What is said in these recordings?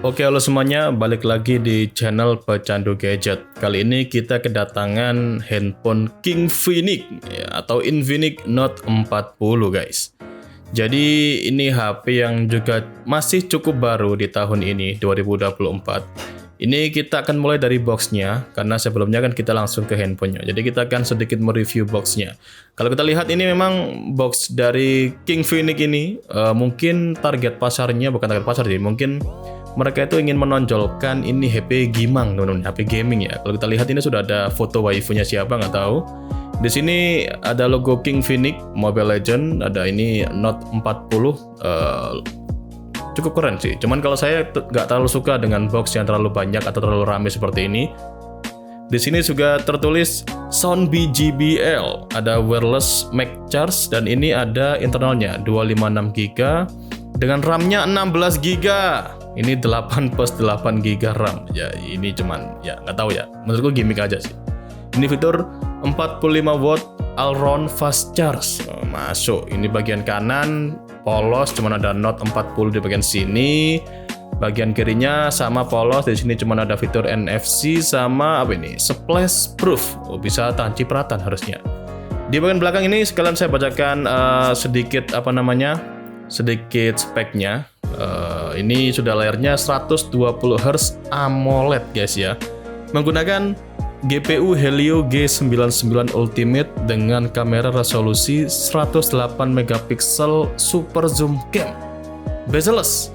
Oke, halo semuanya, balik lagi di channel Pecandu Gadget. Kali ini kita kedatangan handphone Kingfinic atau Infinix Note 40 guys. Jadi ini HP yang juga masih cukup baru di tahun ini 2024. Ini kita akan mulai dari boxnya, karena sebelumnya kan kita langsung ke handphonenya. Jadi kita akan sedikit mereview boxnya. Kalau kita lihat ini memang box dari Kingfinic ini mungkin target pasarnya bukan target pasar sih, mungkin mereka itu ingin menonjolkan ini HP Gimang, teman-teman, HP gaming ya. Kalau kita lihat ini sudah ada foto waifunya siapa nggak tahu. Di sini ada logo Kingfinic Mobile Legend, ada ini Note 40. Cukup keren sih. Cuman kalau saya nggak terlalu suka dengan box yang terlalu banyak atau terlalu ramai seperti ini. Di sini juga tertulis Sound BGBL, ada wireless Mac Charge, dan ini ada internalnya 256GB dengan RAM-nya 16GB. Ini 8 plus 8GB RAM. Ya ini cuman ya nggak tahu ya. Menurutku gimmick aja sih. Ini fitur 45 watt all-round fast charge. Masuk. Ini bagian kanan polos, cuman ada Note 40 di bagian sini. Bagian kirinya sama polos, di sini cuman ada fitur NFC sama apa ini? Splash proof. Oh, bisa tahan cipratan harusnya. Di bagian belakang ini sekalian saya bacakan sedikit sedikit speknya. Ini sudah layarnya 120 Hz AMOLED guys ya. Menggunakan GPU Helio G99 Ultimate dengan kamera resolusi 108 megapiksel super zoom cam. Bezel-less.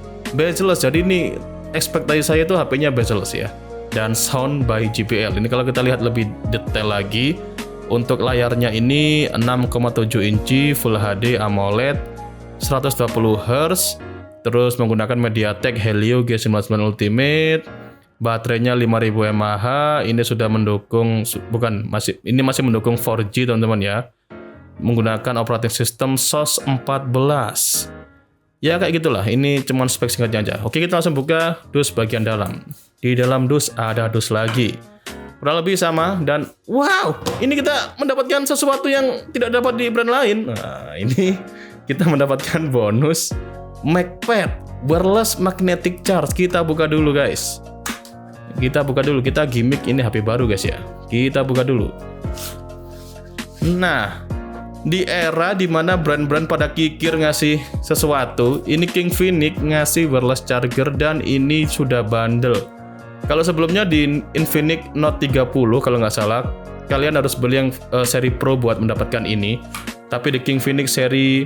Jadi ini ekspektasi saya itu HP-nya bezel-less ya. Dan sound by JBL. Ini kalau kita lihat lebih detail lagi, untuk layarnya ini 6,7 inci Full HD AMOLED 120 Hz, terus menggunakan MediaTek Helio G99 Ultimate. Baterainya 5000 mAh. Ini sudah mendukung ini masih mendukung 4G teman-teman ya. Menggunakan operating system SOS 14. Ya kayak gitulah. Ini cuman spek singkatnya aja. Oke, kita langsung buka dus bagian dalam. Di dalam dus ada dus lagi. Kurang lebih sama, dan wow, ini kita mendapatkan sesuatu yang tidak dapat di brand lain. Nah, ini kita mendapatkan bonus MacPad wireless magnetic charge. Kita buka dulu guys. Kita gimmick ini HP baru guys ya. Kita buka dulu. Nah, di era dimana brand-brand pada kikir ngasih sesuatu, ini Kingfinic ngasih wireless charger dan ini sudah bundle. Kalau sebelumnya di Infinix Note 30 kalau nggak salah, kalian harus beli yang seri Pro buat mendapatkan ini. Tapi di Kingfinic seri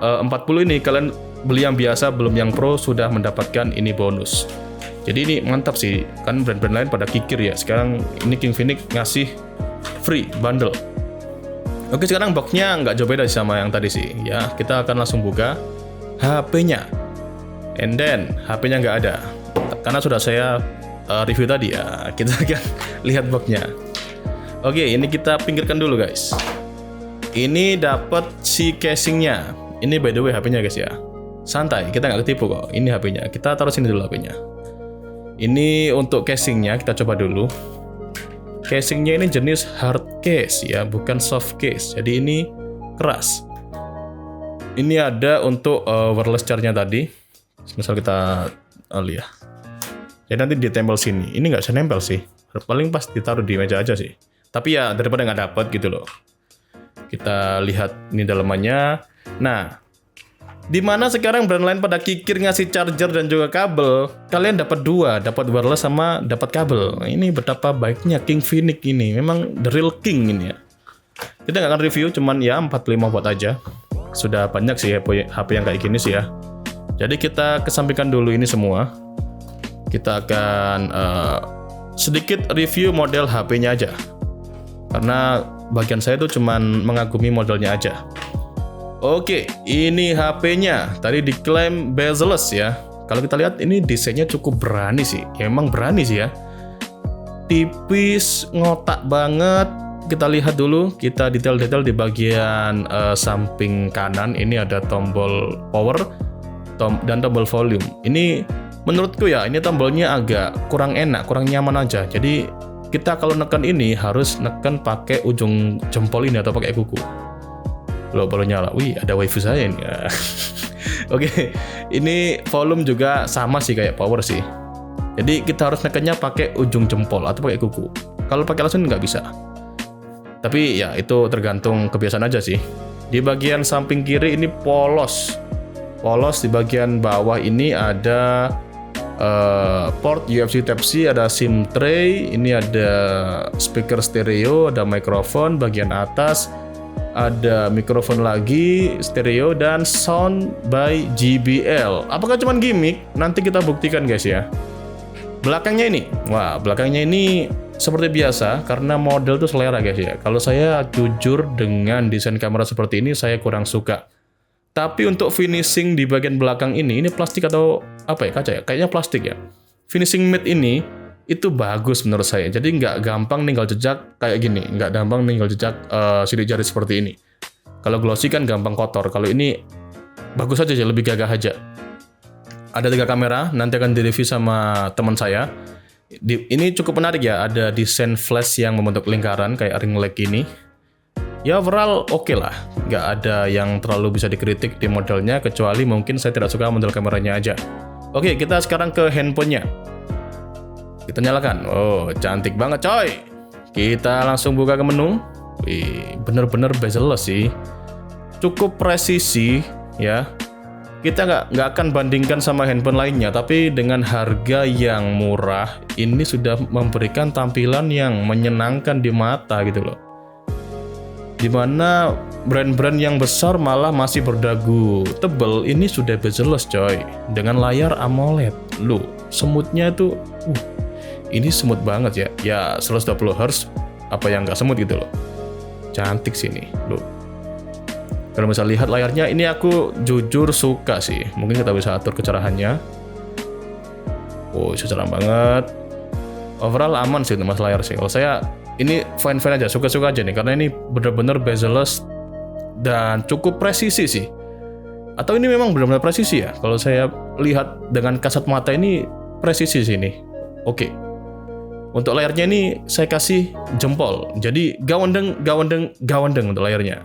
40 ini kalian beli yang biasa, belum yang Pro, sudah mendapatkan ini bonus. Jadi ini mantap sih, kan brand-brand lain pada kikir ya. Sekarang ini Kingfinic ngasih free bundle. Oke, sekarang boxnya nggak jauh beda sama yang tadi sih. Ya, kita akan langsung buka HP-nya. And then HP-nya nggak ada, karena sudah saya review tadi ya. Kita akan lihat boxnya. Oke, ini kita pinggirkan dulu guys. Ini dapat si casingnya. Ini by the way HP-nya guys ya. Santai, kita nggak ketipu kok. Ini HP-nya. Kita taruh sini dulu HP-nya. Ini untuk casingnya, kita coba dulu. Casingnya ini jenis hard case ya, bukan soft case. Jadi ini keras. Ini ada untuk wireless charge-nya tadi. Misal kita lihat. Jadi nanti ditempel sini. Ini nggak bisa nempel sih. Paling pas ditaruh di meja aja sih. Tapi ya daripada nggak dapat gitu loh. Kita lihat ini dalamannya. Nah, di mana sekarang brand lain pada kikir ngasih charger dan juga kabel, kalian dapat dua, dapat wireless sama dapat kabel. Ini betapa baiknya Kingfinic ini, memang the real king ini ya. Kita nggak akan review, cuman ya 45 watt aja. Sudah banyak sih HP yang kayak gini sih ya. Jadi kita kesampingkan dulu ini semua. Kita akan sedikit review model HP-nya aja. Karena bagian saya tuh cuman mengagumi modelnya aja. Oke, ini HP-nya. Tadi diklaim bezel-less ya. Kalau kita lihat ini desainnya cukup berani sih. Ya, emang berani sih ya. Tipis, ngotak banget. Kita lihat dulu, kita detail-detail di bagian samping kanan. Ini ada tombol power dan tombol volume. Ini menurutku ya, ini tombolnya agak kurang enak, kurang nyaman aja. Jadi kita kalau neken ini harus neken pakai ujung jempol ini atau pakai kuku. Loh, baru nyala. Wih, ada waifu saya ini. Oke, ini volume juga sama sih kayak power sih. Jadi kita harus nekennya pakai ujung jempol atau pakai kuku. Kalau pakai langsung nggak bisa. Tapi ya itu tergantung kebiasaan aja sih. Di bagian samping kiri ini polos. Polos di bagian bawah ini ada port UFC Type-C, ada SIM tray, ini ada speaker stereo, ada mikrofon bagian atas, ada mikrofon lagi, stereo, dan sound by JBL. Apakah cuma gimmick? Nanti kita buktikan guys ya. Belakangnya ini, wah belakangnya ini seperti biasa karena model itu selera guys ya. Kalau saya jujur dengan desain kamera seperti ini saya kurang suka. Tapi untuk finishing di bagian belakang ini plastik atau apa ya, kaca ya? Kayaknya plastik ya. Finishing matte ini itu bagus menurut saya. Jadi nggak gampang ninggal jejak kayak gini, nggak gampang ninggal jejak sidik jari seperti ini. Kalau glossy kan gampang kotor. Kalau ini bagus aja sih, lebih gagah aja. Ada 3 kamera, nanti akan direview sama teman saya. Ini cukup menarik ya, ada desain flash yang membentuk lingkaran kayak ring light ini. Ya overall oke lah, nggak ada yang terlalu bisa dikritik di modelnya, kecuali mungkin saya tidak suka model kameranya aja. Oke, kita sekarang ke handphonenya. Kita nyalakan. Oh, cantik banget coy. Kita langsung buka ke menu. Wih, bener-bener bezel-less sih. Cukup presisi ya. Kita nggak akan bandingkan sama handphone lainnya, tapi dengan harga yang murah, ini sudah memberikan tampilan yang menyenangkan di mata gitu loh. Dimana brand-brand yang besar malah masih berdagu tebel, ini sudah bezel-less coy. Dengan layar AMOLED. Loh, semutnya itu ini semut banget ya. Ya 120 Hz, apa yang nggak semut gitu loh. Cantik sih ini, loh. Kalau bisa lihat layarnya, ini aku jujur suka sih. Mungkin kita bisa atur kecerahannya. Oh, cerah banget. Overall aman sih mas layar sih. Kalau saya ini fine-fine aja, suka-suka aja nih. Karena ini bener-bener bezel-less dan cukup presisi sih. Atau ini memang benar-benar presisi ya? Kalau saya lihat dengan kasat mata ini presisi sih ini. Oke. Untuk layarnya ini saya kasih jempol. Jadi gawandeng untuk layarnya.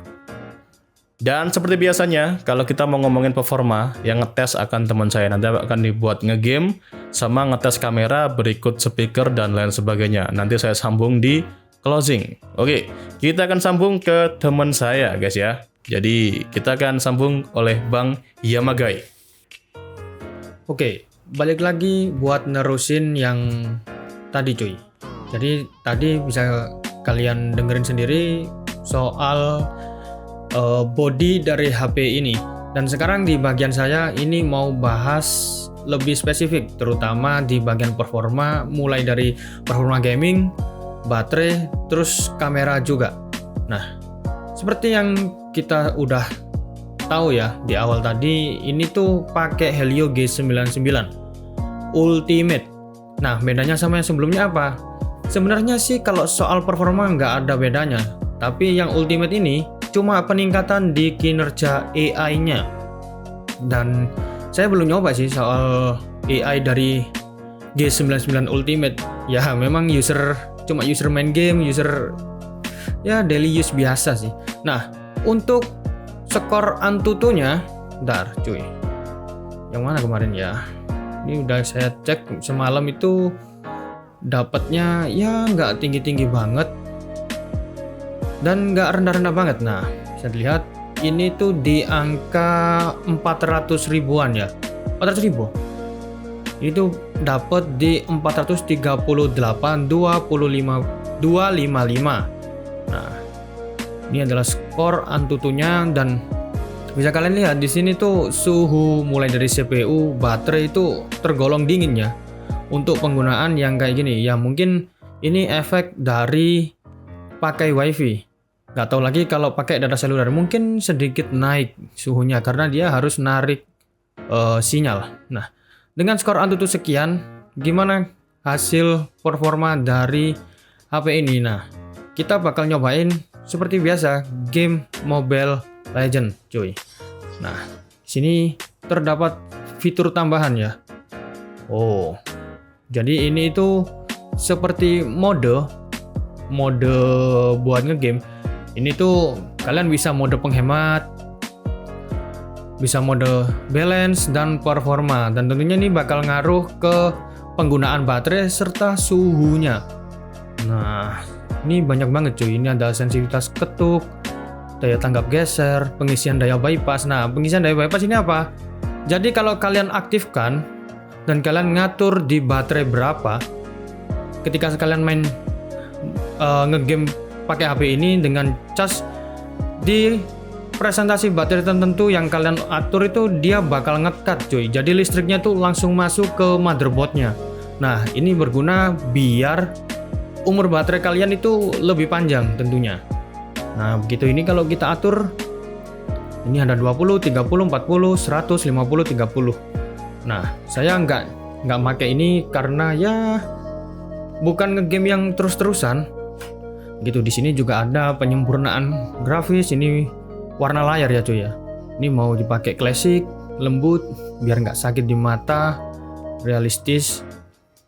Dan seperti biasanya, kalau kita mau ngomongin performa, yang ngetes akan teman saya. Nanti akan dibuat ngegame, sama ngetes kamera, berikut speaker, dan lain sebagainya. Nanti saya sambung di closing. Oke, kita akan sambung ke teman saya guys ya. Jadi, kita akan sambung oleh Bang Yamagai. Oke, balik lagi buat nerusin yang tadi cuy. Jadi, tadi bisa kalian dengerin sendiri soal body dari HP ini. Dan sekarang di bagian saya ini mau bahas lebih spesifik, terutama di bagian performa, mulai dari performa gaming, baterai, terus kamera juga. Nah, seperti yang kita udah tahu ya di awal tadi, ini tuh pakai Helio G99 Ultimate. Nah, bedanya sama yang sebelumnya apa? Sebenarnya sih kalau soal performa nggak ada bedanya, tapi yang Ultimate ini cuma peningkatan di kinerja AI-nya. Dan saya belum nyoba sih soal AI dari G99 Ultimate. Ya memang cuma user main game, user ya daily use biasa sih. Nah, untuk skor Antutunya, bentar cuy. Yang mana kemarin ya? Ini udah saya cek semalam itu dapatnya ya nggak tinggi-tinggi banget dan nggak rendah-rendah banget. Nah, bisa dilihat ini tuh di angka 400 ribuan ya. 400 ribu. Itu dapat di 438,255. Nah, ini adalah skor Antutunya dan bisa kalian lihat di sini tuh suhu mulai dari CPU, baterai itu tergolong dingin ya. Untuk penggunaan yang kayak gini, ya mungkin ini efek dari pakai WiFi. Nggak tahu lagi kalau pakai data seluler mungkin sedikit naik suhunya karena dia harus narik sinyal. Nah, dengan skor Antutu sekian, gimana hasil performa dari HP ini? Nah, kita bakal nyobain seperti biasa game Mobile Legends, cuy. Nah, sini terdapat fitur tambahan ya. Oh, jadi ini itu seperti mode buat ngegame. Ini tuh kalian bisa mode penghemat, bisa mode balance dan performa, dan tentunya ini bakal ngaruh ke penggunaan baterai serta suhunya. Nah, ini banyak banget cuy. Ini ada sensitivitas ketuk, daya tanggap geser, pengisian daya bypass. Nah, pengisian daya bypass ini apa? Jadi kalau kalian aktifkan dan kalian ngatur di baterai berapa, ketika kalian main ngegame pakai HP ini dengan cas di presentasi baterai tertentu yang kalian atur itu dia bakal ngekat cuy. Jadi listriknya tuh langsung masuk ke motherboardnya. Nah, ini berguna biar umur baterai kalian itu lebih panjang tentunya. Nah, begitu ini kalau kita atur ini ada 20, 30, 40, 100, 50, 30. Nah, saya nggak pakai ini karena ya bukan ngegame yang terus-terusan. Gitu, di sini juga ada penyempurnaan grafis. Ini warna layar ya cuy ya. Ini mau dipakai klasik, lembut, biar nggak sakit di mata, realistis,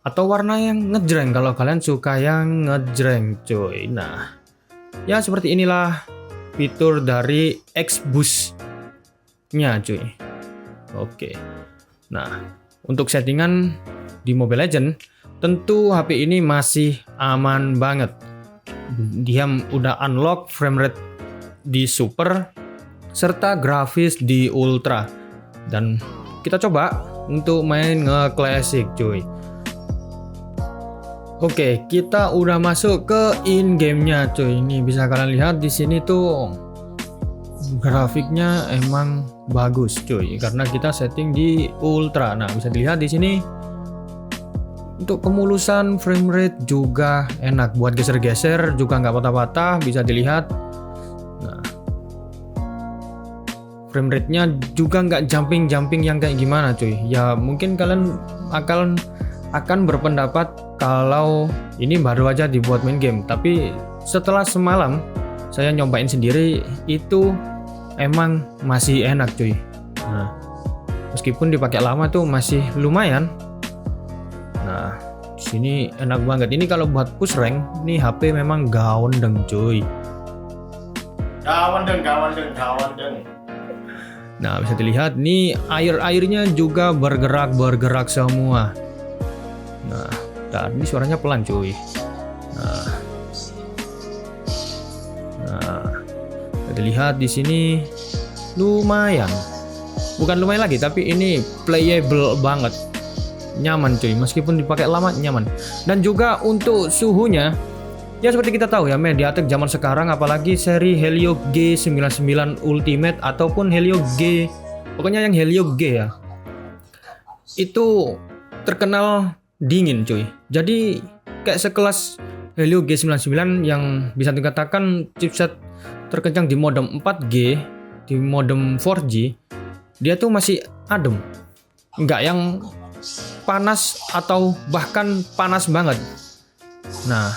atau warna yang ngejreng kalau kalian suka yang ngejreng cuy. Nah, ya seperti inilah fitur dari XBoost-nya cuy. Oke. Nah, untuk settingan di Mobile Legends, tentu HP ini masih aman banget. Dia udah unlock frame rate di super serta grafis di ultra. Dan kita coba untuk main nge-classic cuy. Oke, kita udah masuk ke in-game-nya cuy. Ini bisa kalian lihat di sini tuh grafiknya emang bagus cuy karena kita setting di ultra. Nah, bisa dilihat di sini untuk kemulusan frame rate juga enak, buat geser-geser juga nggak patah-patah, bisa dilihat. Nah, frame rate-nya juga nggak jumping-jumping yang kayak gimana cuy. Ya mungkin kalian akan berpendapat kalau ini baru aja dibuat main game, tapi setelah semalam saya nyobain sendiri itu emang masih enak cuy. Nah, meskipun dipakai lama tuh masih lumayan. Nah, di sini enak banget. Ini kalau buat push rank, ini HP memang gawendeng cuy. Gawendeng. Nah, bisa dilihat nih air-airnya juga bergerak semua. Nah, ini suaranya pelan cuy. Nah, bisa dilihat di sini lumayan. Bukan lumayan lagi, tapi ini playable banget. Nyaman cuy, meskipun dipakai lama nyaman. Dan juga untuk suhunya, ya seperti kita tahu ya, MediaTek zaman sekarang apalagi seri Helio G99 Ultimate ataupun Helio G, pokoknya yang Helio G ya, itu terkenal dingin cuy. Jadi kayak sekelas Helio G99 yang bisa dikatakan chipset terkencang di modem 4G, di modem 4G, dia tuh masih adem, nggak yang panas atau bahkan panas banget. Nah,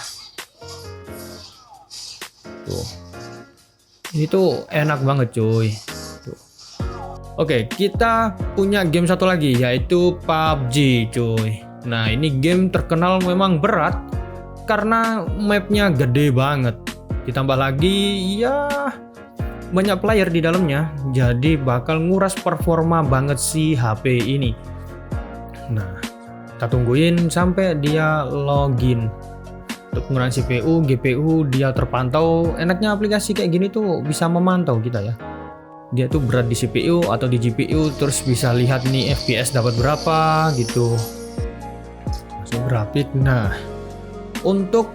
tuh, ini tuh enak banget cuy. Tuh. Oke, kita punya game satu lagi yaitu PUBG cuy. Nah, ini game terkenal memang berat karena mapnya gede banget. Ditambah lagi ya banyak player di dalamnya, jadi bakal nguras performa banget si HP ini. Nah, kita tungguin sampai dia login. Untuk penggunaan CPU, GPU dia terpantau. Enaknya aplikasi kayak gini tuh bisa memantau kita ya. Dia tuh berat di CPU atau di GPU, terus bisa lihat nih FPS dapat berapa gitu. Masuk grafik. Nah, untuk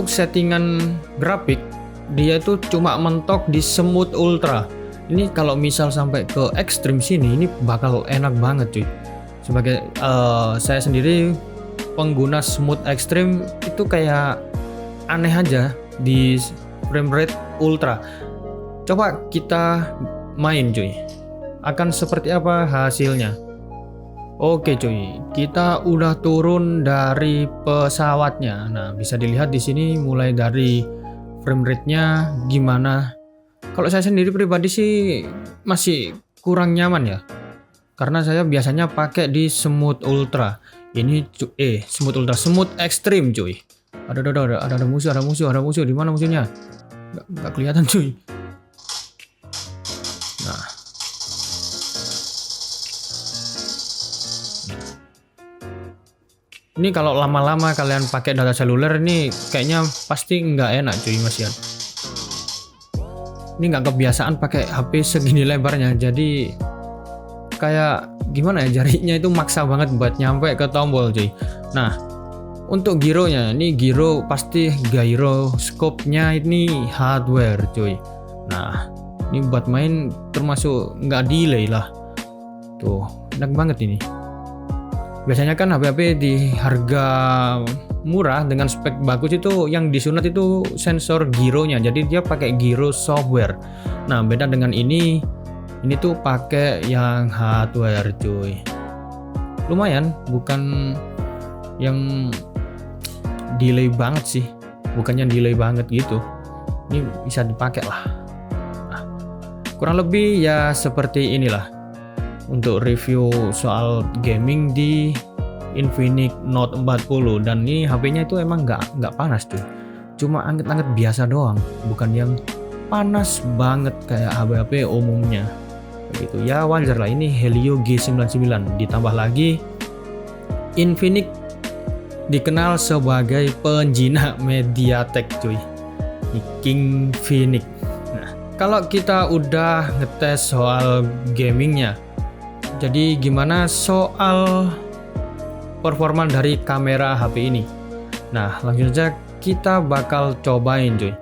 settingan grafik dia tuh cuma mentok di smooth ultra. Ini kalau misal sampai ke ekstrim sini, ini bakal enak banget cuy. Sebagai saya sendiri pengguna smooth ekstrim itu kayak aneh aja di frame rate ultra. Coba kita main cuy. Akan seperti apa hasilnya? Oke cuy, kita udah turun dari pesawatnya. Nah, bisa dilihat di sini mulai dari frame rate-nya gimana. Kalau saya sendiri pribadi sih masih kurang nyaman ya. Karena saya biasanya pakai di smooth ultra. Ini smooth ultra, smooth extreme cuy. Ada musuh. Di mana musuhnya? Nggak kelihatan cuy. Nah. Ini kalau lama-lama kalian pakai data seluler ini kayaknya pasti nggak enak cuy Mas Ian. Ini nggak kebiasaan pakai HP segini lebarnya, jadi kayak gimana ya, jarinya itu maksa banget buat nyampe ke tombol cuy. Nah untuk gironya, ini giro pasti gyroscope-nya ini hardware cuy. Nah ini buat main termasuk nggak delay lah. Tuh enak banget ini. Biasanya kan HP-HP di harga murah dengan spek bagus itu yang disunat itu sensor gironya, jadi dia pakai giro software. Nah beda dengan ini tuh pakai yang hardware cuy. Lumayan, bukan yang delay banget sih, bukannya delay banget gitu. Ini bisa dipakai lah. Nah, kurang lebih ya seperti inilah untuk review soal gaming di Infinix Note 40. Dan ini HP-nya itu emang nggak panas tuh, cuma anget-anget biasa doang, bukan yang panas banget kayak HP-HP umumnya gitu ya. Wajar lah, ini Helio G99 ditambah lagi Infinix dikenal sebagai penjinak MediaTek cuy, ini King Phoenix. Nah kalau kita udah ngetes soal gamingnya, jadi gimana soal performa dari kamera HP ini? Nah langsung saja kita bakal cobain cuy.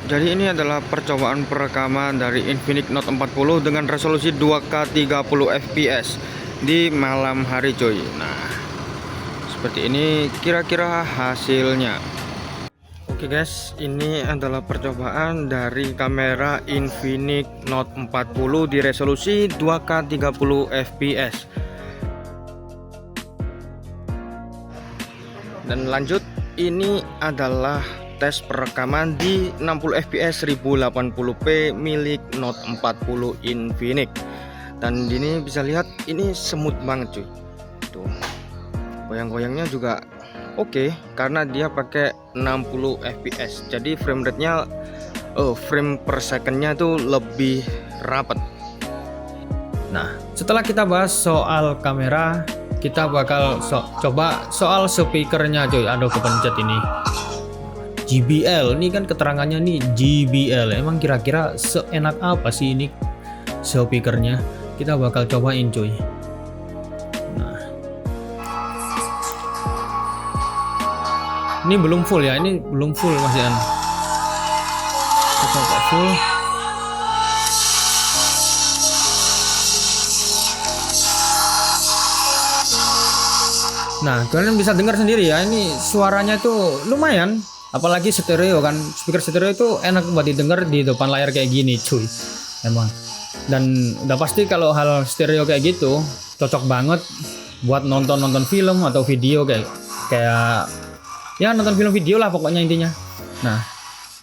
Jadi ini adalah percobaan perekaman dari Infinix Note 40 dengan resolusi 2K 30 fps di malam hari coy. Nah seperti ini kira-kira hasilnya. Oke guys, ini adalah percobaan dari kamera Infinix Note 40 di resolusi 2K 30 fps. Dan lanjut, ini adalah tes perekaman di 60 fps 1080p milik Note 40 Infinix. Dan ini bisa lihat ini smooth banget cuy. Tuh. Goyang-goyangnya juga oke, karena dia pakai 60 fps. Jadi frame rate-nya frame per second-nya tuh lebih rapat. Nah, setelah kita bahas soal kamera, kita bakal coba soal speakernya cuy. Aduh kepencet ini. JBL, ini kan keterangannya nih JBL. Emang kira-kira seenak apa sih ini speakernya? Kita bakal cobain cuy. Nah, ini belum full ya, ini belum full masih an. Kita coba full. Nah, kalian bisa dengar sendiri ya, ini suaranya tuh lumayan. Apalagi stereo kan, speaker stereo itu enak buat didengar di depan layar kayak gini cuy, emang. Dan udah pasti kalau hal stereo kayak gitu cocok banget buat nonton film atau video kayak ya nonton film video lah pokoknya intinya. Nah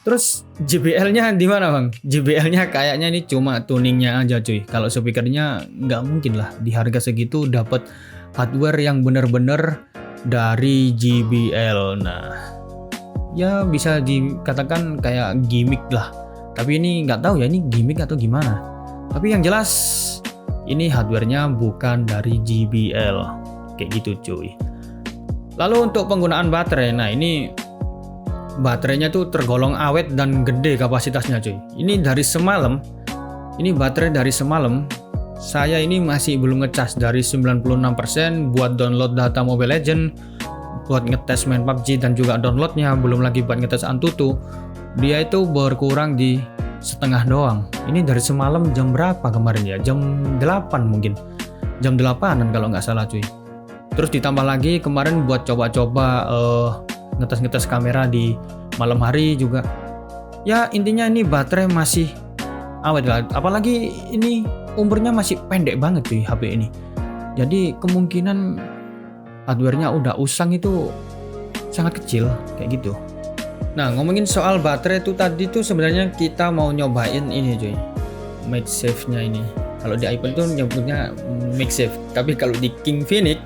terus JBL-nya di mana bang? JBL-nya kayaknya ini cuma tuningnya aja cuy. Kalau speakernya nggak mungkin lah di harga segitu dapat hardware yang bener-bener dari JBL. Nah ya bisa dikatakan kayak gimmick lah, tapi ini nggak tahu ya ini gimmick atau gimana. Tapi yang jelas ini hardwarenya bukan dari JBL kayak gitu cuy. Lalu untuk penggunaan baterai, nah ini baterainya tuh tergolong awet dan gede kapasitasnya cuy. Ini dari semalam, ini baterai dari semalam saya ini masih belum ngecas, dari 96% buat download data Mobile Legends, buat ngetes main PUBG dan juga downloadnya, belum lagi buat ngetes Antutu. Dia itu berkurang di setengah doang. Ini dari semalam jam berapa kemarin ya? Jam 8 mungkin. Jam 8an kalau nggak salah cuy. Terus ditambah lagi kemarin buat coba-coba ngetes kamera di malam hari juga. Ya intinya ini baterai masih awet lah. Apalagi ini umurnya masih pendek banget cuy HP ini. Jadi kemungkinan hardware-nya udah usang itu sangat kecil kayak gitu. Nah ngomongin soal baterai tuh tadi tuh sebenarnya kita mau nyobain ini cuy, MagSafe-nya ini. Kalau di iPhone tuh nyebutnya MagSafe, tapi kalau di King Phoenix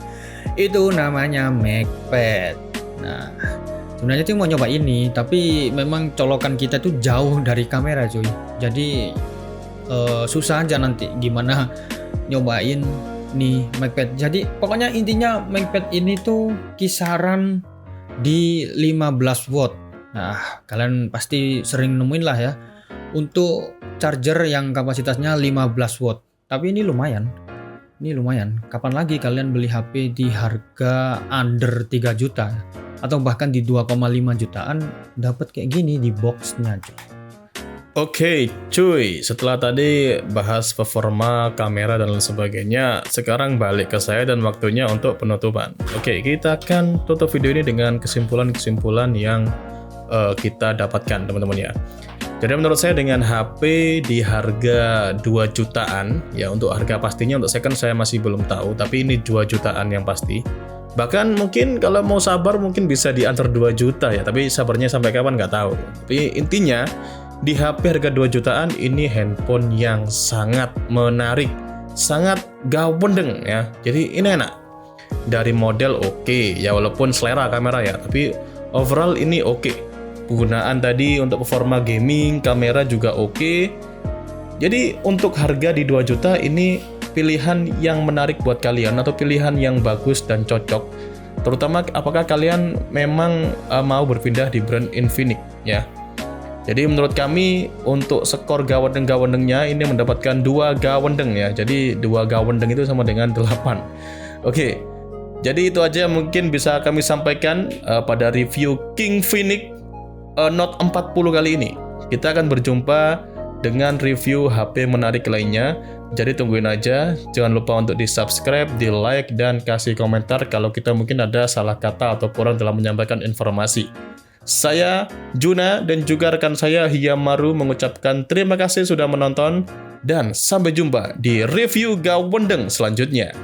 Itu namanya MacPad. Nah, sebenarnya tuh mau nyoba ini, tapi memang colokan kita tuh jauh dari kamera cuy. Jadi susah aja nanti gimana nyobain nih MacPad. Jadi pokoknya intinya MacPad ini tuh kisaran di 15 watt. Nah, kalian pasti sering nemuin lah ya untuk charger yang kapasitasnya 15 watt. Tapi ini lumayan. Ini lumayan. Kapan lagi kalian beli HP di harga under 3 juta atau bahkan di 2,5 jutaan dapat kayak gini di boxnya cuy. Oke, cuy, setelah tadi bahas performa kamera dan lain sebagainya, sekarang balik ke saya dan waktunya untuk penutupan. Oke, kita akan tutup video ini dengan kesimpulan-kesimpulan yang kita dapatkan, teman-teman ya. Jadi menurut saya dengan HP di harga 2 jutaan, ya untuk harga pastinya untuk second saya masih belum tahu, tapi ini 2 jutaan yang pasti. Bahkan mungkin kalau mau sabar mungkin bisa di under 2 juta ya, tapi sabarnya sampai kapan nggak tahu. Tapi intinya di HP harga 2 jutaan ini handphone yang sangat menarik, sangat gawendeng ya. Jadi ini enak. Dari model oke, ya walaupun selera kamera ya, tapi overall ini oke. Penggunaan tadi untuk performa gaming, kamera juga oke. Jadi untuk harga di 2 juta ini pilihan yang menarik buat kalian atau pilihan yang bagus dan cocok. Terutama apakah kalian memang mau berpindah di brand Infinix ya. Jadi menurut kami untuk skor gawendeng-gawendengnya ini mendapatkan 2 gawendeng ya. Jadi 2 gawendeng itu sama dengan 8. Oke. Jadi itu aja mungkin bisa kami sampaikan pada review Kingfinic Note 40 kali ini. Kita akan berjumpa dengan review HP menarik lainnya. Jadi tungguin aja. Jangan lupa untuk di-subscribe, di-like, dan kasih komentar kalau kita mungkin ada salah kata atau kurang dalam menyampaikan informasi. Saya, Juna, dan juga rekan saya, Hiyamaru, mengucapkan terima kasih sudah menonton, dan sampai jumpa di review gawendeng selanjutnya.